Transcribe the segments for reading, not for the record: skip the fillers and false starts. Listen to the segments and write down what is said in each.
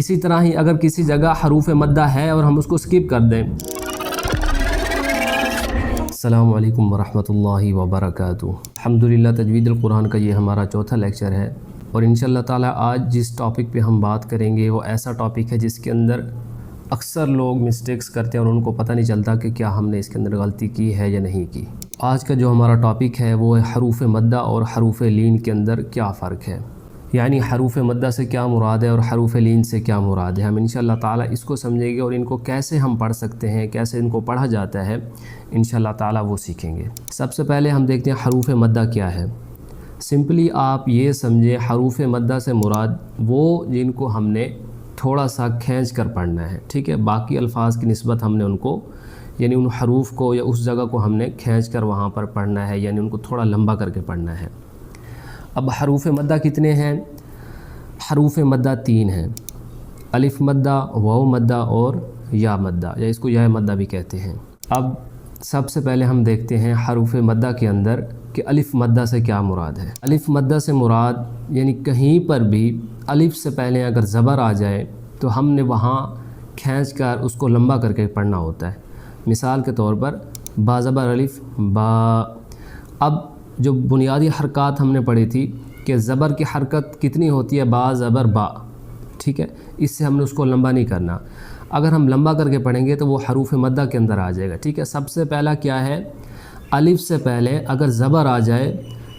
اسی طرح ہی اگر کسی جگہ حروف مدہ ہے اور ہم اس کو سکپ کر دیں. السلام علیکم ورحمۃ اللہ وبرکاتہ. الحمدللہ تجوید القرآن کا یہ ہمارا چوتھا لیکچر ہے، اور انشاءاللہ تعالیٰ آج جس ٹاپک پہ ہم بات کریں گے وہ ایسا ٹاپک ہے جس کے اندر اکثر لوگ مسٹیکس کرتے ہیں اور ان کو پتہ نہیں چلتا کہ کیا ہم نے اس کے اندر غلطی کی ہے یا نہیں کی. آج کا جو ہمارا ٹاپک ہے وہ ہے حروف مدہ اور حروف لین کے اندر کیا فرق ہے، یعنی حروف مدہ سے کیا مراد ہے اور حروف لین سے کیا مراد ہے. ہم انشاءاللہ تعالیٰ اس کو سمجھیں گے اور ان کو کیسے ہم پڑھ سکتے ہیں، کیسے ان کو پڑھا جاتا ہے، انشاءاللہ تعالیٰ وہ سیکھیں گے. سب سے پہلے ہم دیکھتے ہیں حروف مدہ کیا ہے. سمپلی آپ یہ سمجھیں حروف مدہ سے مراد وہ جن کو ہم نے تھوڑا سا کھینچ کر پڑھنا ہے، ٹھیک ہے. باقی الفاظ کی نسبت ہم نے ان کو، یعنی ان حروف کو یا اس جگہ کو ہم نے کھینچ کر وہاں پر پڑھنا ہے، یعنی ان کو تھوڑا لمبا کر کے پڑھنا ہے. اب حروف مدہ کتنے ہیں؟ حروف مدہ 3 ہیں: الف مدہ، واو مدہ اور یا مدہ، یا اس کو یا مدہ بھی کہتے ہیں. اب سب سے پہلے ہم دیکھتے ہیں حروف مدہ کے اندر کہ الف مدہ سے کیا مراد ہے. الف مدہ سے مراد یعنی کہیں پر بھی الف سے پہلے اگر زبر آ جائے تو ہم نے وہاں کھینچ کر اس کو لمبا کر کے پڑھنا ہوتا ہے. مثال کے طور پر با زبر الف با. اب جو بنیادی حرکات ہم نے پڑھی تھی کہ زبر کی حرکت کتنی ہوتی ہے، با زبر با، ٹھیک ہے. اس سے ہم نے اس کو لمبا نہیں کرنا. اگر ہم لمبا کر کے پڑھیں گے تو وہ حروف مدہ کے اندر آ جائے گا، ٹھیک ہے. سب سے پہلا کیا ہے، الف سے پہلے اگر زبر آ جائے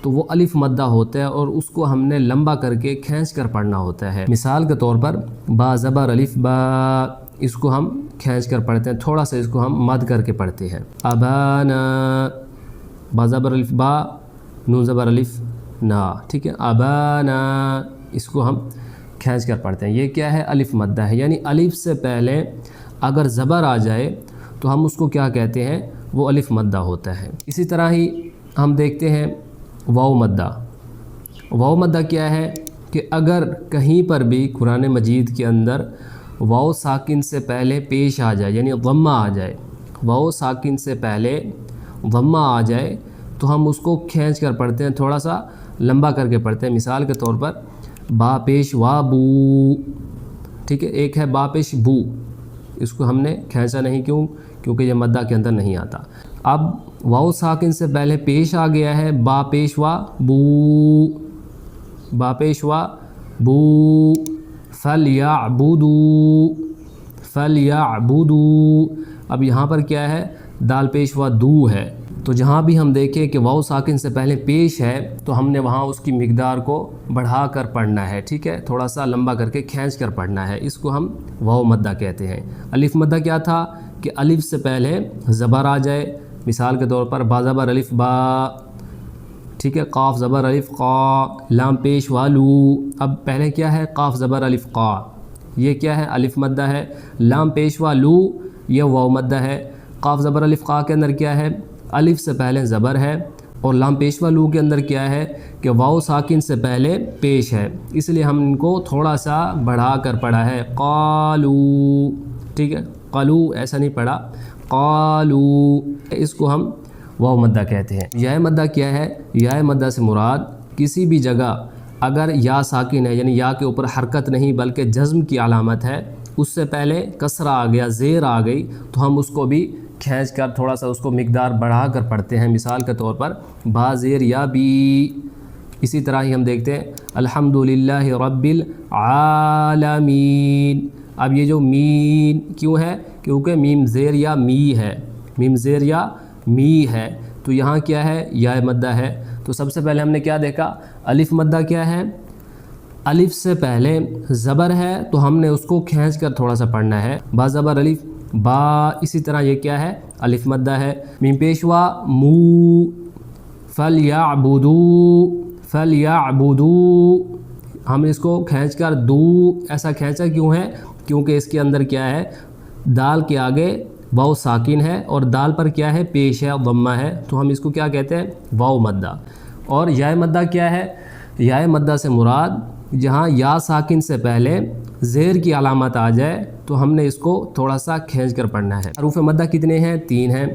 تو وہ الف مدہ ہوتا ہے اور اس کو ہم نے لمبا کر کے کھینچ کر پڑھنا ہوتا ہے. مثال کے طور پر با زبر الف با، اس کو ہم کھینچ کر پڑھتے ہیں، تھوڑا سا اس کو ہم مد کر کے پڑھتے ہیں. ابانا، با زبر الف با، نون زبر الف نا، ٹھیک ہے. ابانا، اس کو ہم کھینچ کر پڑھتے ہیں. یہ کیا ہے؟ الف مدہ ہے. یعنی الف سے پہلے اگر زبر آ جائے تو ہم اس کو کیا کہتے ہیں؟ وہ الف مدہ ہوتا ہے. اسی طرح ہی ہم دیکھتے ہیں واو مدہ. واو مدہ کیا ہے کہ اگر کہیں پر بھی قرآن مجید کے اندر واو ساکن سے پہلے پیش آ جائے، یعنی ضمہ آ جائے، واو ساکن سے پہلے ضمہ آ جائے تو ہم اس کو کھینچ کر پڑھتے ہیں، تھوڑا سا لمبا کر کے پڑھتے ہیں. مثال کے طور پر با پیش وا بو، ٹھیک ہے. ایک ہے با پیش بو، اس کو ہم نے کھینچا نہیں، کیونکہ یہ مدہ کے اندر نہیں آتا. اب واو ساکن سے پہلے پیش آ گیا ہے، با پیش وا بو، با پیش وا بو. فَلْيَعْبُدُوا، فَلْيَعْبُدُوا. اب یہاں پر کیا ہے؟ دال پیش وا دو ہے. تو جہاں بھی ہم دیکھیں کہ واو ساکن سے پہلے پیش ہے تو ہم نے وہاں اس کی مقدار کو بڑھا کر پڑھنا ہے، ٹھیک ہے. تھوڑا سا لمبا کر کے کھینچ کر پڑھنا ہے. اس کو ہم واو مدہ کہتے ہیں. الف مدہ کیا تھا کہ الف سے پہلے زبر آ جائے. مثال کے طور پر با زبر الف با، ٹھیک ہے. قاف زبر الف قا، لام پیش والو. اب پہلے کیا ہے؟ قاف زبر الف قا، یہ کیا ہے؟ الف مدہ ہے. لام پیش والو، یہ واو مدہ ہے. قاف زبر الف قا کے اندر کیا ہے؟ الف سے پہلے زبر ہے، اور لام پیش والو کے اندر کیا ہے کہ واو ساکن سے پہلے پیش ہے، اس لیے ہم ان کو تھوڑا سا بڑھا کر پڑھا ہے. قالو، ٹھیک ہے. قالو ایسا نہیں پڑھا، قالو. اس کو ہم واو مدہ کہتے ہیں. یا مدہ کیا ہے؟ یا مدہ سے مراد کسی بھی جگہ اگر یا ساکن ہے، یعنی یا کے اوپر حرکت نہیں بلکہ جزم کی علامت ہے، اس سے پہلے کسرہ آ گیا، زیر آ گئی، تو ہم اس کو بھی کھینچ کر تھوڑا سا اس کو مقدار بڑھا کر پڑھتے ہیں. مثال کے طور پر با زیر یا بی. اسی طرح ہی ہم دیکھتے ہیں الحمدللہ رب العالمین. اب یہ جو مین کیوں ہے؟ کیونکہ میم زیر یا می ہے، میم زیر یا می ہے، تو یہاں کیا ہے؟ یا مدہ ہے. تو سب سے پہلے ہم نے کیا دیکھا؟ الف مدہ کیا ہے؟ الف سے پہلے زبر ہے تو ہم نے اس کو کھینچ کر تھوڑا سا پڑھنا ہے. با زبر الف با. اسی طرح یہ کیا ہے؟ الف مدہ ہے. میم پیشوا مو. فَلْيَعْبُدُوا، فَلْيَعْبُدُوا. ہم اس کو کھینچ کر دو، ایسا کھینچا کیوں ہے؟ کیونکہ اس کے اندر کیا ہے؟ دال کے آگے واو ساکن ہے اور دال پر کیا ہے؟ پیش ہے، ضمہ ہے، تو ہم اس کو کیا کہتے ہیں؟ واو مدہ. اور یا مدہ کیا ہے؟ یا مدہ سے مراد جہاں یا ساکن سے پہلے زیر کی علامت آ جائے تو ہم نے اس کو تھوڑا سا کھینچ کر پڑھنا ہے. حروف مدہ کتنے ہیں؟ 3 ہیں.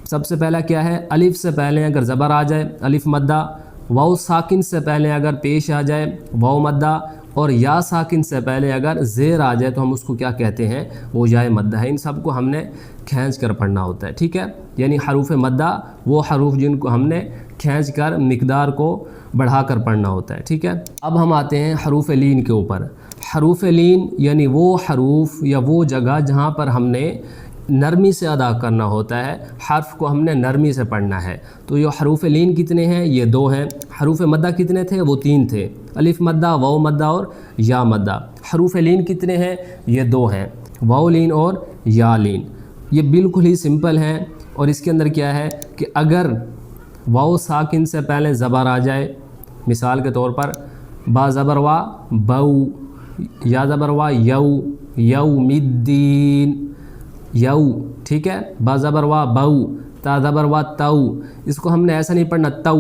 سب سے پہلا کیا ہے؟ الف سے پہلے اگر زبر آ جائے الف مدہ، واو ساکن سے پہلے اگر پیش آ جائے واو مدہ، اور یا ساکن سے پہلے اگر زیر آ جائے تو ہم اس کو کیا کہتے ہیں؟ وہ یا مدہ ہے۔ ان سب کو ہم نے کھینچ کر پڑھنا ہوتا ہے، ٹھیک ہے؟ یعنی حروف مدہ وہ حروف جن کو ہم نے کھینچ کر مقدار کو بڑھا کر پڑھنا ہوتا ہے، ٹھیک ہے؟ اب ہم آتے ہیں حروف لین کے اوپر۔ حروف لین یعنی وہ حروف یا وہ جگہ جہاں پر ہم نے نرمی سے ادا کرنا ہوتا ہے، حرف کو ہم نے نرمی سے پڑھنا ہے۔ تو یہ حروف لین کتنے ہیں؟ یہ 2 ہیں۔ حروف مدہ کتنے تھے؟ وہ 3 تھے، الف مدہ، واو مدہ اور یا مدہ۔ حروف لین کتنے ہیں؟ یہ 2 ہیں، واو لین اور یا لین۔ یہ بالکل ہی سمپل ہیں، اور اس کے اندر کیا ہے کہ اگر واو ساکن سے پہلے زبر آ جائے، مثال کے طور پر با زبر وا بو، یا زبر وا یو، یوم الدین، یو، ٹھیک ہے؟ با زبر وا بو، تا زبر وا تو، اس کو ہم نے ایسا نہیں پڑھنا تو،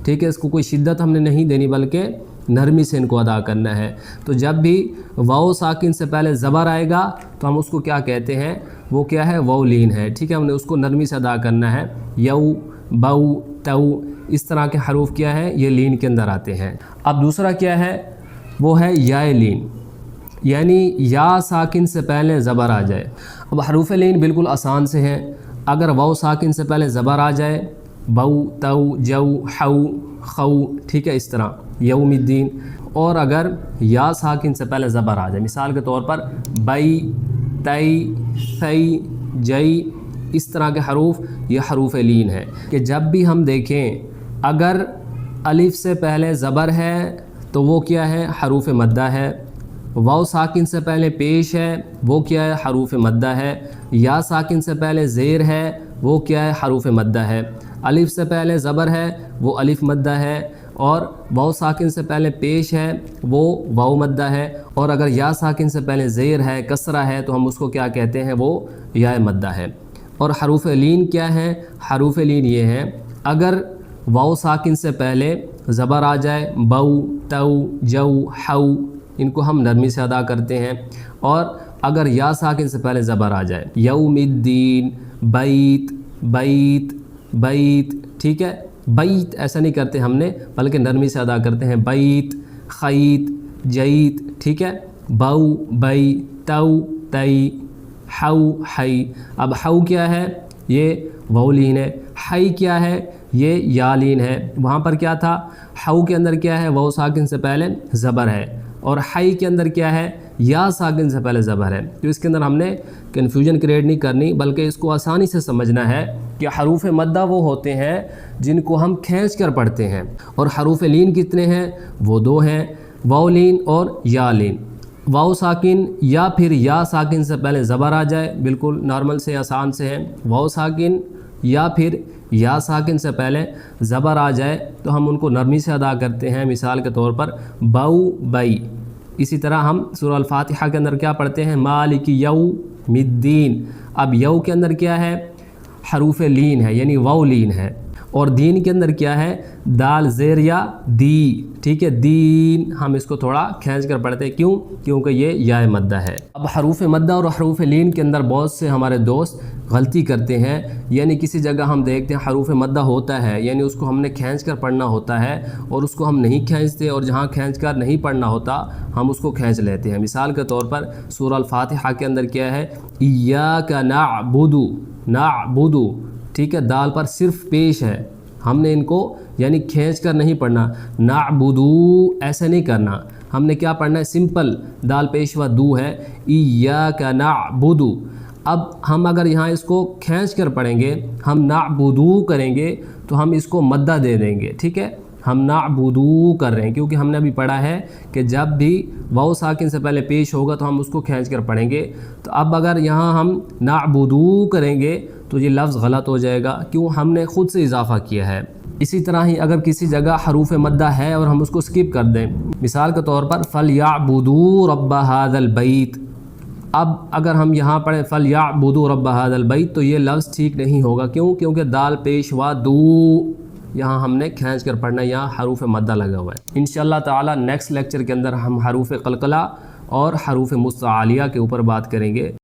ٹھیک ہے؟ اس کو کوئی شدت ہم نے نہیں دینی بلکہ نرمی سے ان کو ادا کرنا ہے۔ تو جب بھی واو ساکن سے پہلے زبر آئے گا تو ہم اس کو کیا کہتے ہیں؟ وہ کیا ہے؟ واو لین ہے، ٹھیک ہے؟ ہم نے اس کو نرمی سے ادا کرنا ہے۔ یو، بو، تو، اس طرح کے حروف کیا ہے؟ یہ لین کے اندر آتے ہیں۔ اب دوسرا کیا ہے؟ وہ ہے یا لین، یعنی یا ساکن سے پہلے زبر آ جائے۔ اب حروف لین بالکل آسان سے ہیں۔ اگر واو ساکن سے پہلے زبر آ جائے، بو، تو، جو، حو، خو، ٹھیک ہے؟ اس طرح یوم الدین۔ اور اگر یا ساکن سے پہلے زبر آ جائے، مثال کے طور پر بئی، تئی، ثئی، جئی، اس طرح کے حروف، یہ حروف لین ہے کہ جب بھی ہم دیکھیں اگر الف سے پہلے زبر ہے تو وہ کیا ہے؟ حروف مدہ ہے۔ واو ساکن سے پہلے پیش ہے، وہ کیا ہے؟ حروف مدہ ہے۔ یا ساکن سے پہلے زیر ہے، وہ کیا ہے؟ حروف مدہ ہے۔ الف سے پہلے زبر ہے، وہ الف مدہ ہے۔ اور واو ساکن سے پہلے پیش ہے، وہ واو مدہ ہے۔ اور اگر یا ساکن سے پہلے زیر ہے، کسرہ ہے، تو ہم اس کو کیا کہتے ہیں؟ وہ یا مدہ ہے۔ اور حروف لین کیا ہے؟ حروف لین یہ ہیں اگر واو ساکن سے پہلے زبر آ جائے، بو، تو، جو، حو، ان کو ہم نرمی سے ادا کرتے ہیں۔ اور اگر یا ساکن سے پہلے زبر آ جائے، یوم الدین، بیت، بیت، بیت، ٹھیک ہے؟ بیت ایسا نہیں کرتے ہم نے بلکہ نرمی سے ادا کرتے ہیں، بیت، خیت، جیت، ٹھیک ہے؟ بو، بئی، تو، تئی، حو، حی۔ اب حو کیا ہے؟ یہ واو لین ہے۔ حی کیا ہے؟ یہ یا لین ہے۔ وہاں پر کیا تھا؟ حو کے اندر کیا ہے؟ واو ساکن سے پہلے زبر ہے، اور حی کے اندر کیا ہے؟ یا ساکن سے پہلے زبر ہے۔ تو اس کے اندر ہم نے کنفیوژن کریٹ نہیں کرنی بلکہ اس کو آسانی سے سمجھنا ہے کہ حروف مدہ وہ ہوتے ہیں جن کو ہم کھینچ کر پڑھتے ہیں، اور حروف لین کتنے ہیں؟ وہ 2 ہیں، واو لین اور یا لین۔ واو ساکن یا پھر یا ساکن سے پہلے زبر آ جائے، بالکل نارمل سے آسان سے ہیں۔ واو ساکن یا پھر یا ساکن سے پہلے زبر آ جائے تو ہم ان کو نرمی سے ادا کرتے ہیں، مثال کے طور پر بو، بئی۔ اسی طرح ہم سورہ الفاتحہ کے اندر کیا پڑھتے ہیں؟ مالک یوم الدین۔ اب یو کے اندر کیا ہے؟ حروف لین ہے، یعنی واو لین ہے۔ اور دین کے اندر کیا ہے؟ دال زیر یا دی، ٹھیک ہے؟ دین، ہم اس کو تھوڑا کھینچ کر پڑھتے ہیں، کیوں؟ کیونکہ یہ یا مدہ ہے۔ اب حروف مدہ اور حروف لین کے اندر بہت سے ہمارے دوست غلطی کرتے ہیں، یعنی کسی جگہ ہم دیکھتے ہیں حروف مدہ ہوتا ہے، یعنی اس کو ہم نے کھینچ کر پڑھنا ہوتا ہے، اور اس کو ہم نہیں کھینچتے، اور جہاں کھینچ کر نہیں پڑھنا ہوتا ہم اس کو کھینچ لیتے ہیں۔ مثال کے طور پر سورہ الفاتحہ کے اندر کیا ہے؟ ایاک نعبد، نعبد، ٹھیک ہے؟ دال پر صرف پیش ہے، ہم نے ان کو یعنی کھینچ کر نہیں پڑھنا، نعبدو ایسے نہیں کرنا، ہم نے کیا پڑھنا ہے؟ سمپل دال پیشوا دو ہے، ایاک نعبد۔ اب ہم اگر یہاں اس کو کھینچ کر پڑھیں گے، ہم نعبدو کریں گے تو ہم اس کو مدہ دے دیں گے، ٹھیک ہے؟ ہم نعبدو کر رہے ہیں کیونکہ ہم نے ابھی پڑھا ہے کہ جب بھی واو ساکن سے پہلے پیش ہوگا تو ہم اس کو کھینچ کر پڑھیں گے۔ تو اب اگر یہاں ہم نعبدو کریں گے تو یہ لفظ غلط ہو جائے گا، کیوں؟ ہم نے خود سے اضافہ کیا ہے۔ اسی طرح ہی اگر کسی جگہ حروف مدہ ہے اور ہم اس کو سکپ کر دیں، مثال کے طور پر فَلْيَعْبُدُوا رَبَّ هَذَا الْبَيْتِ، اب اگر ہم یہاں پڑھیں فَلْيَعْبُدُوا رَبَّ هَذَا الْبَيْتِ تو یہ لفظ ٹھیک نہیں ہوگا، کیوں؟ کیونکہ دال پیشوا دو، یہاں ہم نے کھینچ کر پڑھنا ہے، یہاں حروف مدہ لگا ہوا ہے۔ انشاءاللہ تعالی نیکسٹ لیکچر کے اندر ہم حروف قلقلہ اور حروف مستعلیہ کے اوپر بات کریں گے۔